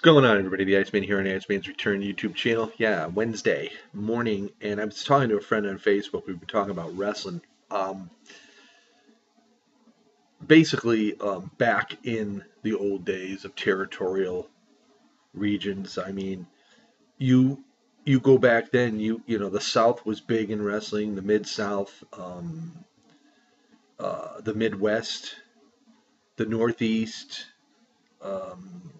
Going on, everybody? The Iceman here on Iceman's Return YouTube channel. Yeah, Wednesday morning, and I was talking to a friend on Facebook. We've been talking about wrestling. Um, basically, back in the old days of territorial regions. I mean, you you go back then. You know the South was big in wrestling. The Mid South, the Midwest, the Northeast, um,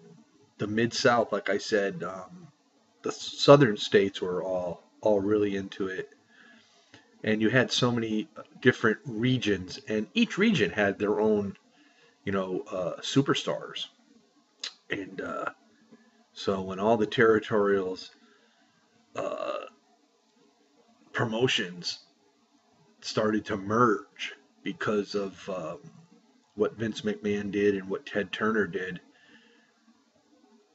the Mid South. Like I said, the Southern states were all really into it, and you had so many different regions, and each region had their own, superstars. And so when all the territorials uh, promotions started to merge because of what Vince McMahon did and what Ted Turner did,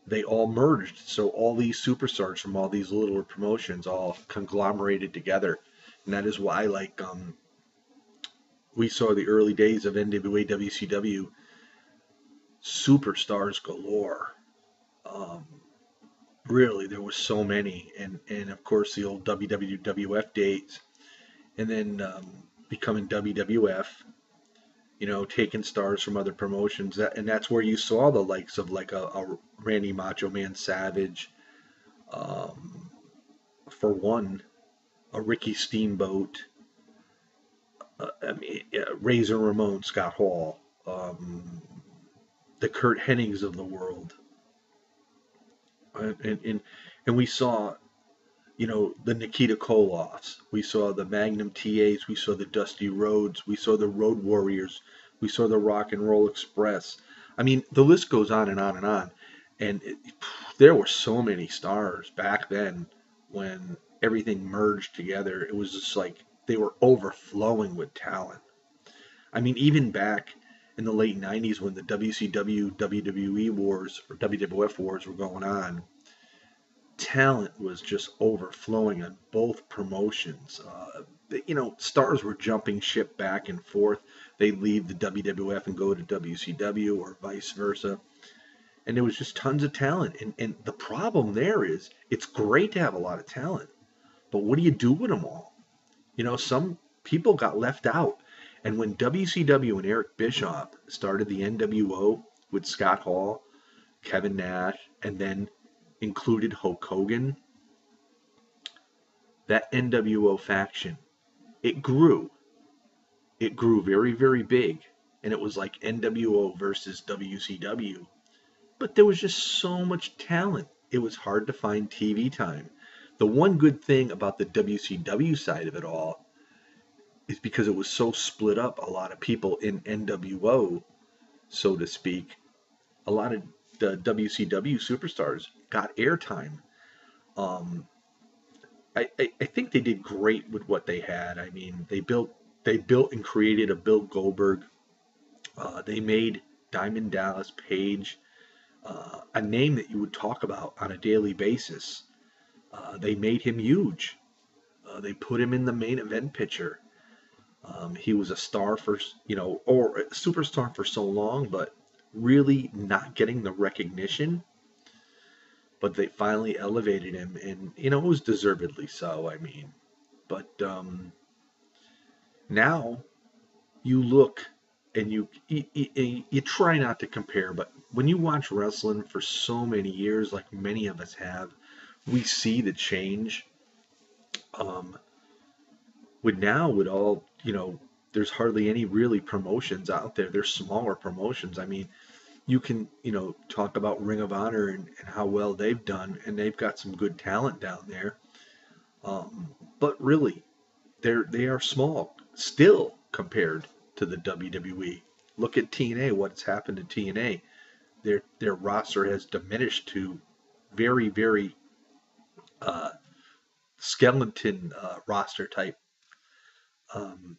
they all merged. So all these superstars from all these little promotions all conglomerated together, and that is why, like, we saw the early days of NWA WCW, superstars galore. Um, really, there was so many, and of course the old WWF days, and then becoming WWF. Taking stars from other promotions, and that's where you saw the likes of like a Randy Macho Man Savage, um, for one, a Ricky Steamboat, Razor Ramon, Scott Hall, the Kurt Hennings of the world, and we saw, the Nikita Koloffs. We saw the Magnum TAs. We saw the Dusty Rhodes. We saw the Road Warriors. We saw the Rock and Roll Express. I mean, the list goes on and on and on. And there were so many stars back then when everything merged together. It was just like they were overflowing with talent. I mean, even back in the late 90s when the WCW, WWE wars, or WWF wars were going on, talent was just overflowing on both promotions. Stars were jumping ship back and forth. They leave the WWF and go to WCW or vice versa. And there was just tons of talent. And the problem there is it's great to have a lot of talent, but what do you do with them all? Some people got left out. And when WCW and Eric Bischoff started the NWO with Scott Hall, Kevin Nash, and then included Hulk Hogan, that NWO faction, it grew. It grew very, very big. And it was like NWO versus WCW. But there was just so much talent. It was hard to find TV time. The one good thing about the WCW side of it all is because it was so split up, a lot of people in NWO, so to speak, a lot of the WCW superstars got airtime. Um, I think they did great with what they had. I mean, they built and created a Bill Goldberg. They made Diamond Dallas Page a name that you would talk about on a daily basis. They made him huge. They put him in the main event picture. He was a star for, or a superstar for so long, but really not getting the recognition. But they finally elevated him, and it was deservedly so. I mean, but now you look and you try not to compare, but when you watch wrestling for so many years, like many of us have, we see the change. Um, with all, there's hardly any really promotions out there. There's smaller promotions. I mean, you can, talk about Ring of Honor and how well they've done, and they've got some good talent down there. But really, they are small still compared to the WWE. Look at TNA. What's happened to TNA? Their roster has diminished to very, very uh, skeleton roster type. Um,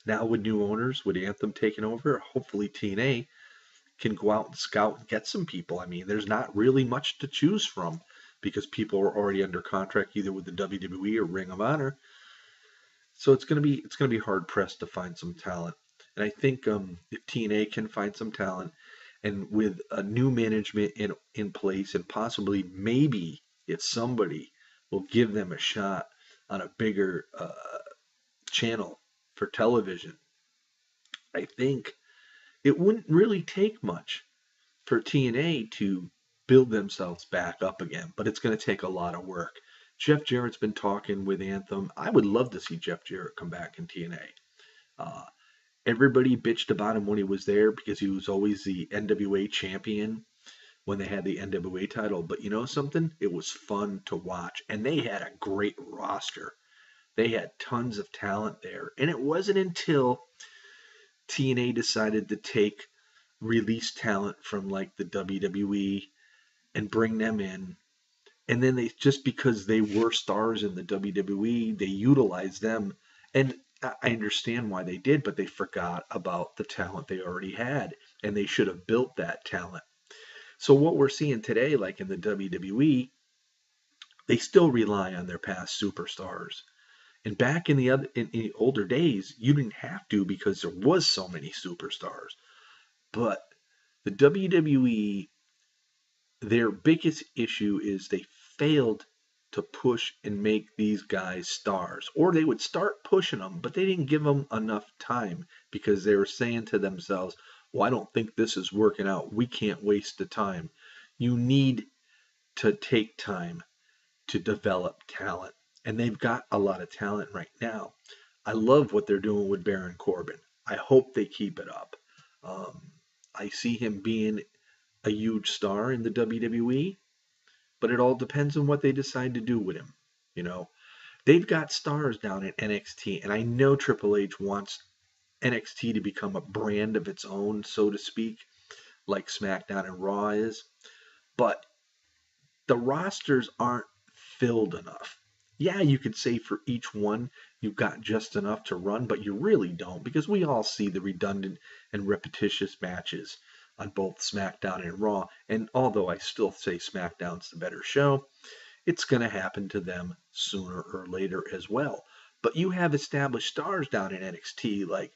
Now with new owners, with Anthem taking over, hopefully TNA can go out and scout and get some people. I mean, there's not really much to choose from because people are already under contract either with the WWE or Ring of Honor. So it's gonna be hard pressed to find some talent. And I think if TNA can find some talent, and with a new management in place, and possibly maybe if somebody will give them a shot on a bigger channel for television, I think it wouldn't really take much for TNA to build themselves back up again, but it's going to take a lot of work. Jeff Jarrett's been talking with Anthem. I would love to see Jeff Jarrett come back in TNA. Uh, Everybody bitched about him when he was there because he was always the NWA champion when they had the NWA title. But you know something? It was fun to watch, and they had a great roster. They had tons of talent there, and it wasn't until TNA decided to take release talent from like the WWE and bring them in. And then they, just because they were stars in the WWE, they utilized them. And I understand why they did, but they forgot about the talent they already had, and they should have built that talent. So what we're seeing today, like in the WWE, they still rely on their past superstars. And back in the older days, you didn't have to because there was so many superstars. But the WWE, their biggest issue is they failed to push and make these guys stars. Or they would start pushing them, but they didn't give them enough time because they were saying to themselves, well, I don't think this is working out. We can't waste the time. You need to take time to develop talent. And they've got a lot of talent right now. I love what they're doing with Baron Corbin. I hope they keep it up. Um, I see him being a huge star in the WWE, but it all depends on what they decide to do with him. You know, they've got stars down at NXT, and I know Triple H wants NXT to become a brand of its own, so to speak, like SmackDown and Raw is. But the rosters aren't filled enough. Yeah, you could say for each one you've got just enough to run, but you really don't because we all see the redundant and repetitious matches on both SmackDown and Raw. And although I still say SmackDown's the better show, it's going to happen to them sooner or later as well. But you have established stars down in NXT like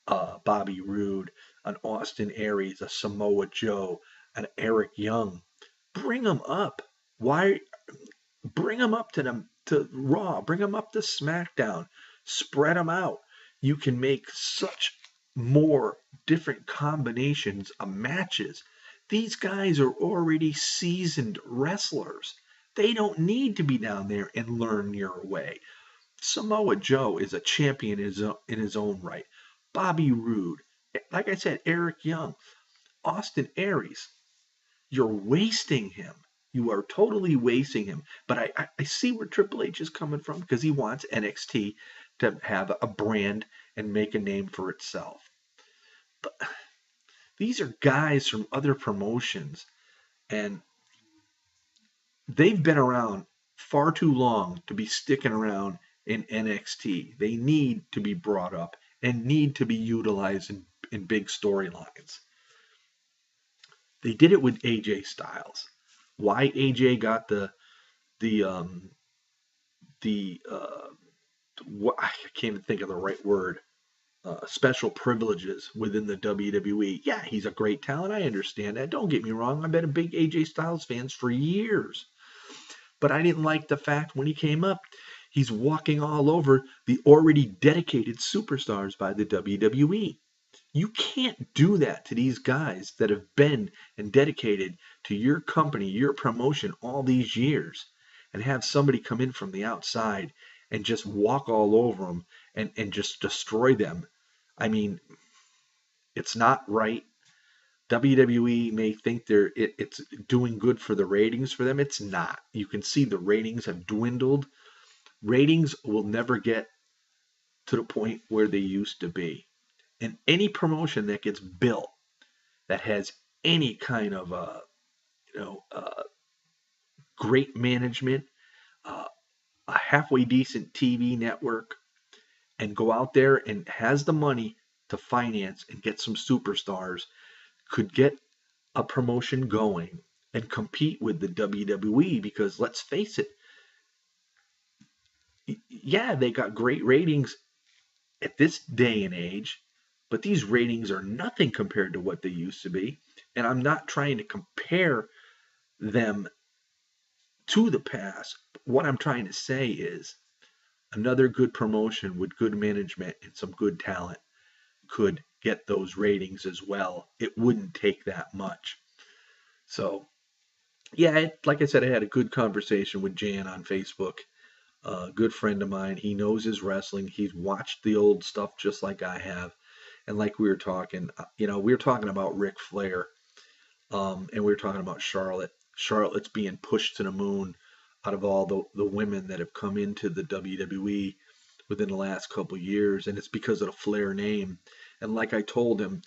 Bobby Roode, an Austin Aries, a Samoa Joe, an Eric Young. Bring them up. Why bring them up to Raw, bring them up to SmackDown, spread them out. You can make such more different combinations of matches. These guys are already seasoned wrestlers. They don't need to be down there and learn your way. Samoa Joe is a champion in his own right. Bobby Roode, like I said, Eric Young, Austin Aries. You're wasting him. You are totally wasting him. But I see where Triple H is coming from because he wants NXT to have a brand and make a name for itself. But these are guys from other promotions, and they've been around far too long to be sticking around in NXT. They need to be brought up and need to be utilized in big storylines. They did it with AJ Styles. Why AJ got the the what I can't even think of the right word, special privileges within the WWE. Yeah, he's a great talent. I understand that. Don't get me wrong. I've been a big AJ Styles fan for years, but I didn't like the fact when he came up, he's walking all over the already dedicated superstars by the WWE. You can't do that to these guys that have been and dedicated to your company, your promotion all these years, and have somebody come in from the outside and just walk all over them and just destroy them. I mean, it's not right. WWE may think it's doing good for the ratings for them. It's not. You can see the ratings have dwindled. Ratings will never get to the point where they used to be. And any promotion that gets built that has any kind of great management, uh, a halfway decent TV network, and go out there and has the money to finance and get some superstars, could get a promotion going and compete with the WWE. Because let's face it, yeah, they got great ratings at this day and age, but these ratings are nothing compared to what they used to be. And I'm not trying to compare them to the past. What I'm trying to say is another good promotion with good management and some good talent could get those ratings as well. It wouldn't take that much. So, yeah, like I said, I had a good conversation with Jan on Facebook. A good friend of mine. He knows his wrestling. He's watched the old stuff just like I have. And like we were talking, we were talking about Ric Flair, and we were talking about Charlotte. Charlotte's being pushed to the moon out of all the women that have come into the WWE within the last couple years, and it's because of the Flair name. And like I told him,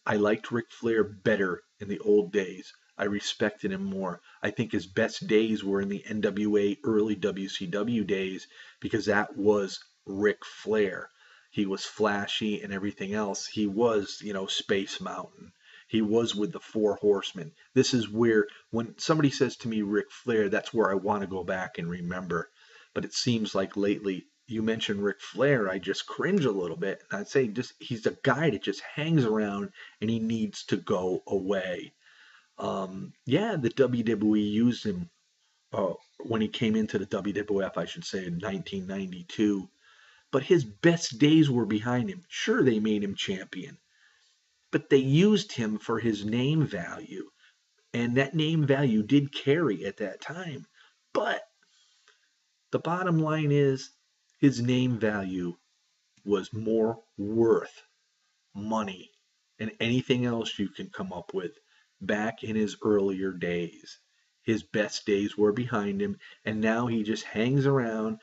I liked Ric Flair better in the old days. I respected him more. I think his best days were in the NWA early WCW days because that was Ric Flair. He was flashy and everything else. He was, Space Mountain. He was with the Four Horsemen. This is where, when somebody says to me Ric Flair, that's where I want to go back and remember. But it seems like lately, you mentioned Ric Flair, I just cringe a little bit. And I'd say just he's a guy that just hangs around and he needs to go away. Yeah, the WWE used him when he came into the WWF, I should say, in 1992. But his best days were behind him. Sure, they made him champion, but they used him for his name value. And that name value did carry at that time. But the bottom line is his name value was more worth money and anything else you can come up with back in his earlier days. His best days were behind him, and now he just hangs around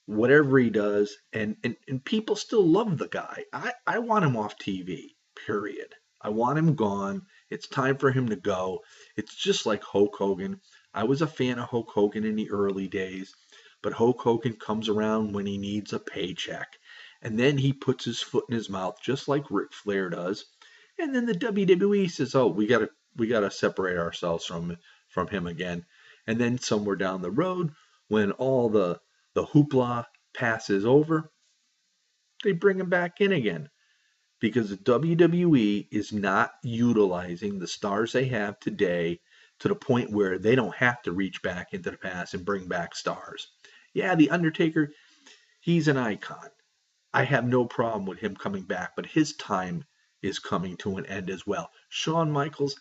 whatever he does, and people still love the guy. I want him off TV, period. I want him gone. It's time for him to go. It's just like Hulk Hogan. I was a fan of Hulk Hogan in the early days, but Hulk Hogan comes around when he needs a paycheck. And then he puts his foot in his mouth, just like Ric Flair does. And then the WWE says, "Oh, we gotta separate ourselves from him again." And then somewhere down the road, when all the hoopla passes over, they bring him back in again because the WWE is not utilizing the stars they have today to the point where they don't have to reach back into the past and bring back stars. Yeah, The Undertaker, he's an icon. I have no problem with him coming back, but his time is coming to an end as well. Shawn Michaels,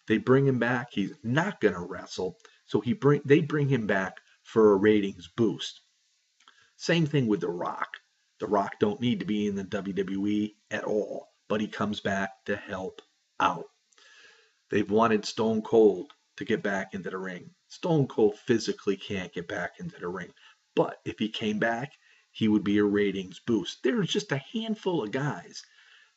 they bring him back. He's not going to wrestle, so they bring him back for a ratings boost. Same thing with The Rock. The Rock don't need to be in the WWE at all, but he comes back to help out. They've wanted Stone Cold to get back into the ring. Stone Cold physically can't get back into the ring, but if he came back, he would be a ratings boost. There's just a handful of guys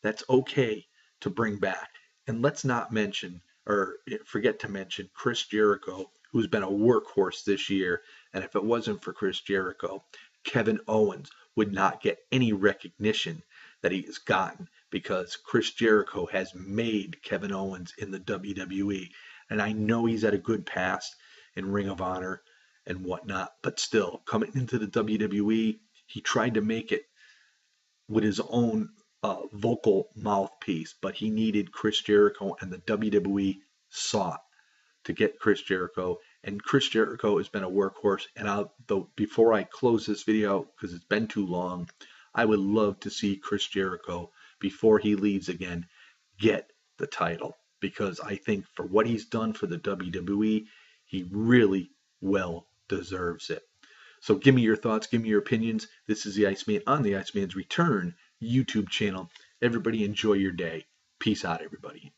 that's okay to bring back. And let's not mention, or forget to mention, Chris Jericho, who's been a workhorse this year. And if it wasn't for Chris Jericho, Kevin Owens would not get any recognition that he has gotten because Chris Jericho has made Kevin Owens in the WWE. And I know he's had a good past in Ring of Honor and whatnot, but still, coming into the WWE, he tried to make it with his own vocal mouthpiece, but he needed Chris Jericho, and the WWE sought to get Chris Jericho. And Chris Jericho has been a workhorse. And before I close this video, because it's been too long, I would love to see Chris Jericho, before he leaves again, get the title. Because I think for what he's done for the WWE, he really well deserves it. So give me your thoughts, give me your opinions. This is the Iceman on the Iceman's Return YouTube channel. Everybody enjoy your day. Peace out, everybody.